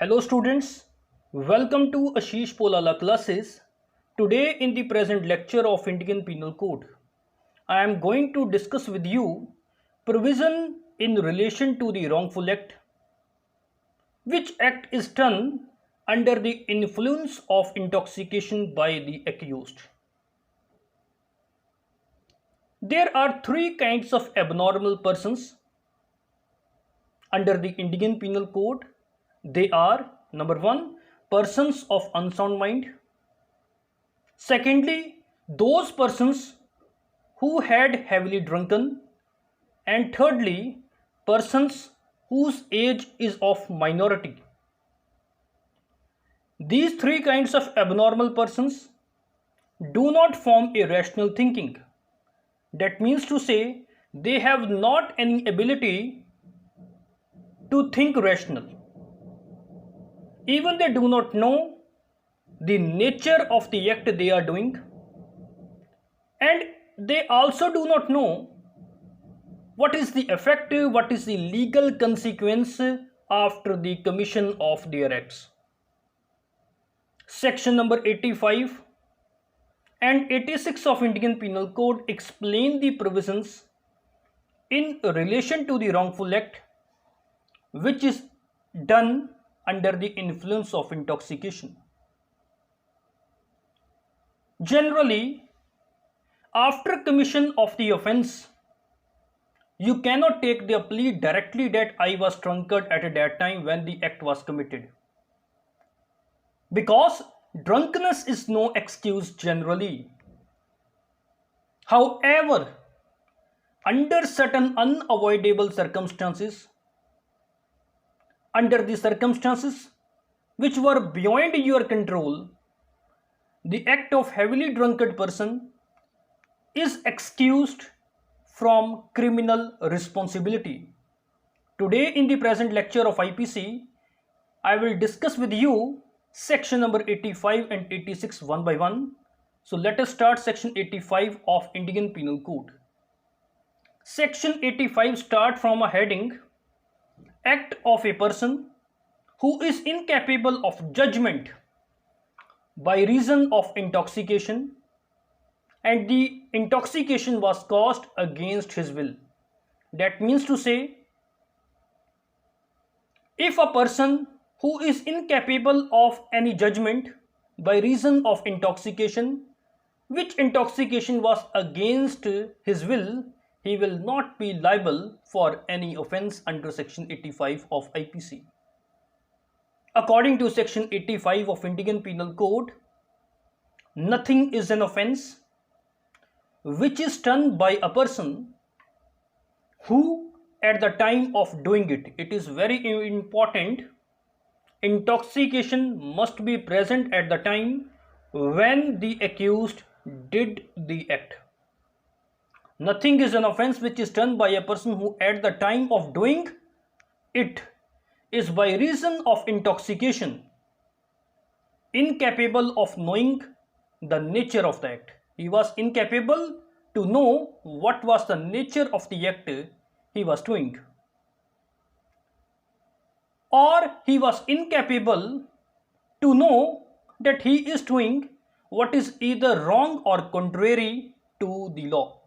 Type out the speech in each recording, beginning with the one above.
Hello students, welcome to Ashish Polala classes. Today in the present lecture of Indian Penal Code, I am going to discuss with you provision in relation to the wrongful act, which act is done under the influence of intoxication by the accused. There are three kinds of abnormal persons under the Indian Penal Code. They are number one, persons of unsound mind. Secondly, those persons who had heavily drunken. And thirdly, persons whose age is of minority. These three kinds of abnormal persons do not form a rational thinking. That means to say, they have not any ability to think rational. Even they do not know the nature of the act they are doing, and they also do not know what is the effect, what is the legal consequence after the commission of their acts. Section number 85 and 86 of Indian Penal Code explain the provisions in relation to the wrongful act which is done under the influence of intoxication. Generally, after commission of the offence, you cannot take the plea directly that I was drunkard at that time when the act was committed, because drunkenness is no excuse generally. However, under certain unavoidable circumstances, under the circumstances which were beyond your control, the act of heavily drunkard person is excused from criminal responsibility. Today in the present lecture of IPC, I will discuss with you section number 85 and 86 one by one. So let us start section 85 of Indian Penal Code. Section 85 start from a heading, act of a person who is incapable of judgment by reason of intoxication, and the intoxication was caused against his will. That means to say, if a person who is incapable of any judgment by reason of intoxication, which intoxication was against his will, he will not be liable for any offence under section 85 of IPC. According to section 85 of Indian Penal Code, nothing is an offence which is done by a person who at the time of doing it, it is very important, intoxication must be present at the time when the accused did the act. Nothing is an offence which is done by a person who at the time of doing it is by reason of intoxication incapable of knowing the nature of the act. He was incapable to know what was the nature of the act he was doing, or he was incapable to know that he is doing what is either wrong or contrary to the law.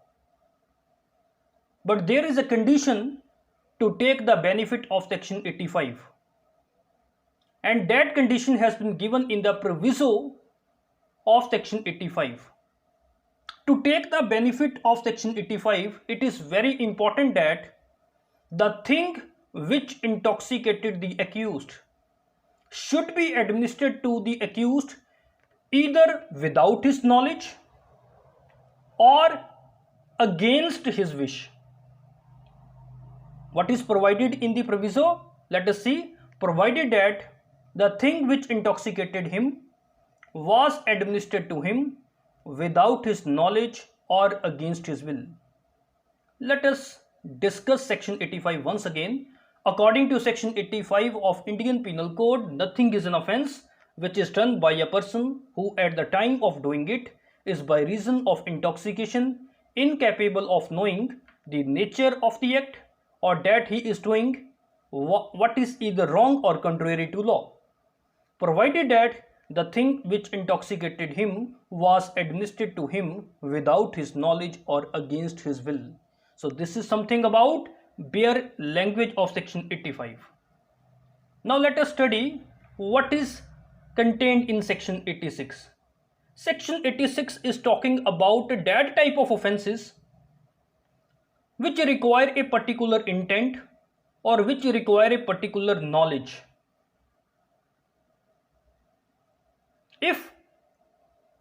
But there is a condition to take the benefit of section 85, and that condition has been given in the proviso of section 85. To take the benefit of section 85, it is very important that the thing which intoxicated the accused should be administered to the accused either without his knowledge or against his wish. What is provided in the proviso? Let us see. Provided that the thing which intoxicated him was administered to him without his knowledge or against his will. Let us discuss section 85 once again. According to section 85 of Indian Penal Code, nothing is an offence which is done by a person who at the time of doing it is by reason of intoxication incapable of knowing the nature of the act, or that he is doing what is either wrong or contrary to law. provided that the thing which intoxicated him was administered to him without his knowledge or against his will. So this is something about bare language of section 85. Now let us study what is contained in section 86. Section 86 is talking about that type of offenses which require a particular intent or which require a particular knowledge. If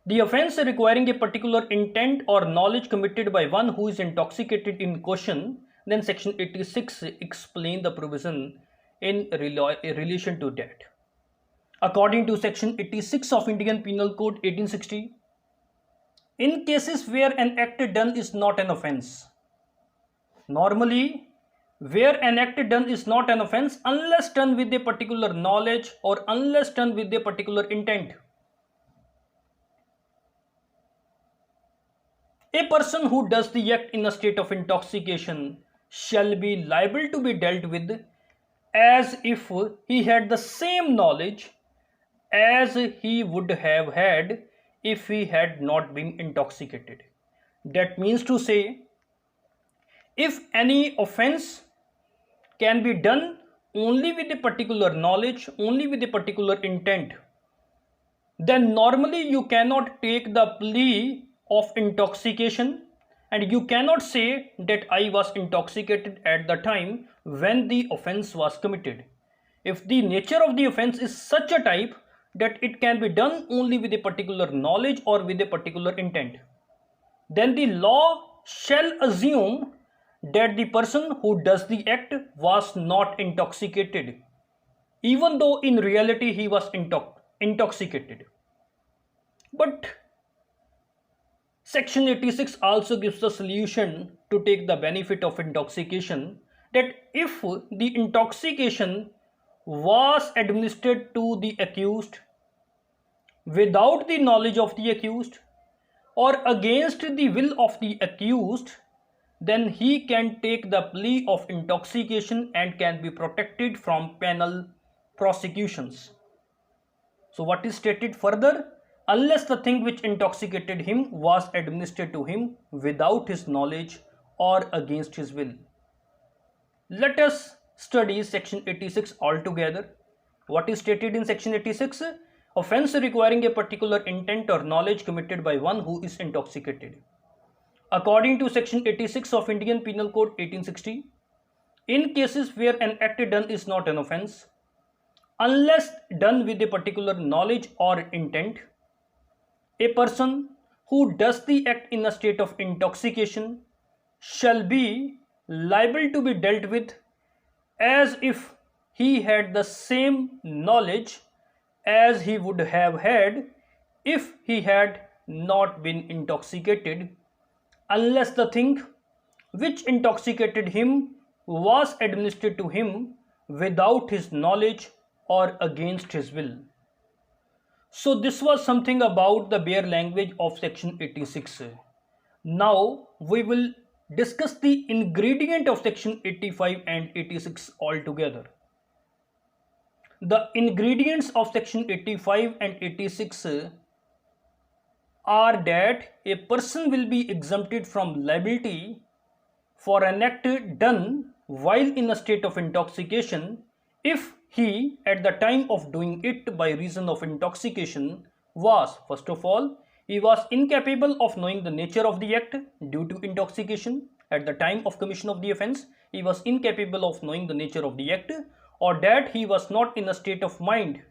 the offense requiring a particular intent or knowledge committed by one who is intoxicated in question, then section 86 explain the provision in relation to that. According to section 86 of Indian Penal Code 1860, in cases where an act done is not an offense, normally where an act done is not an offense unless done with a particular knowledge or unless done with a particular intent. A person who does the act in a state of intoxication shall be liable to be dealt with as if he had the same knowledge as he would have had if he had not been intoxicated. That means to say, if any offense can be done only with a particular knowledge, only with a particular intent, then normally you cannot take the plea of intoxication and you cannot say that I was intoxicated at the time when the offense was committed. If the nature of the offense is such a type that it can be done only with a particular knowledge or with a particular intent, then the law shall assume that the person who does the act was not intoxicated, even though in reality he was intoxicated. But section 86 also gives the solution to take the benefit of intoxication, that if the intoxication was administered to the accused without the knowledge of the accused or against the will of the accused, then he can take the plea of intoxication and can be protected from penal prosecutions. So what is stated further? Unless the thing which intoxicated him was administered to him without his knowledge or against his will. Let us study section 86 altogether. What is stated in section 86? Offense requiring a particular intent or knowledge committed by one who is intoxicated. According to section 86 of Indian Penal Code 1860, in cases where an act done is not an offense, unless done with a particular knowledge or intent, a person who does the act in a state of intoxication shall be liable to be dealt with as if he had the same knowledge as he would have had if he had not been intoxicated, unless the thing which intoxicated him was administered to him without his knowledge or against his will. So this was something about the bare language of section 86. Now we will discuss the ingredient of section 85 and 86 altogether. The ingredients of section 85 and 86 are that a person will be exempted from liability for an act done while in a state of intoxication if he, at the time of doing it by reason of intoxication, was, first of all, he was incapable of knowing the nature of the act due to intoxication. At the time of commission of the offense, he was incapable of knowing the nature of the act, or that he was not in a state of mind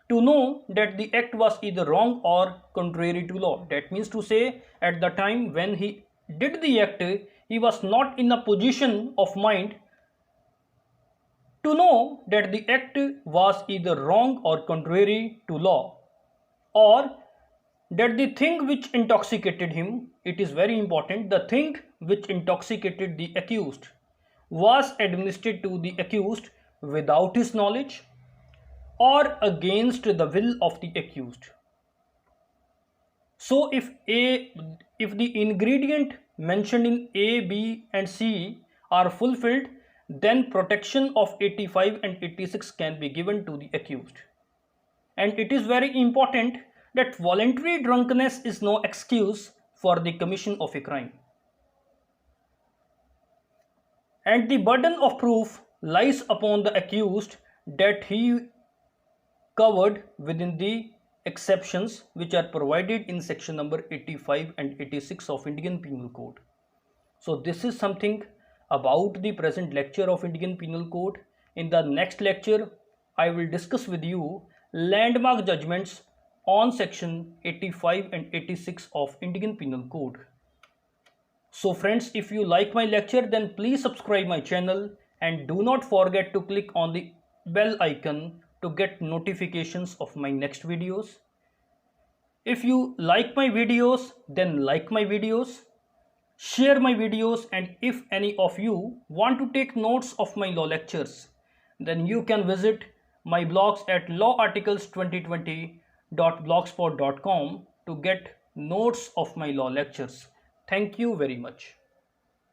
to know that the act was either wrong or contrary to law. That means to say, at the time when he did the act, he was not in a position of mind to know that the act was either wrong or contrary to law, or that the thing which intoxicated him, it is very important, the thing which intoxicated the accused was administered to the accused without his knowledge or against the will of the accused. So if the ingredient mentioned in A, B and C are fulfilled, then protection of 85 and 86 can be given to the accused. and it is very important that voluntary drunkenness is no excuse for the commission of a crime. And the burden of proof lies upon the accused that he covered within the exceptions which are provided in section number 85 and 86 of Indian Penal Code. So this is something about the present lecture of Indian Penal Code. In the next lecture, I will discuss with you landmark judgments on section 85 and 86 of Indian Penal Code. So friends, if you like my lecture, then please subscribe my channel and do not forget to click on the bell icon to get notifications of my next videos. If you like my videos, then like my videos, share my videos, and if any of you want to take notes of my law lectures, then you can visit my blogs at lawarticles2020.blogspot.com to get notes of my law lectures. Thank you very much.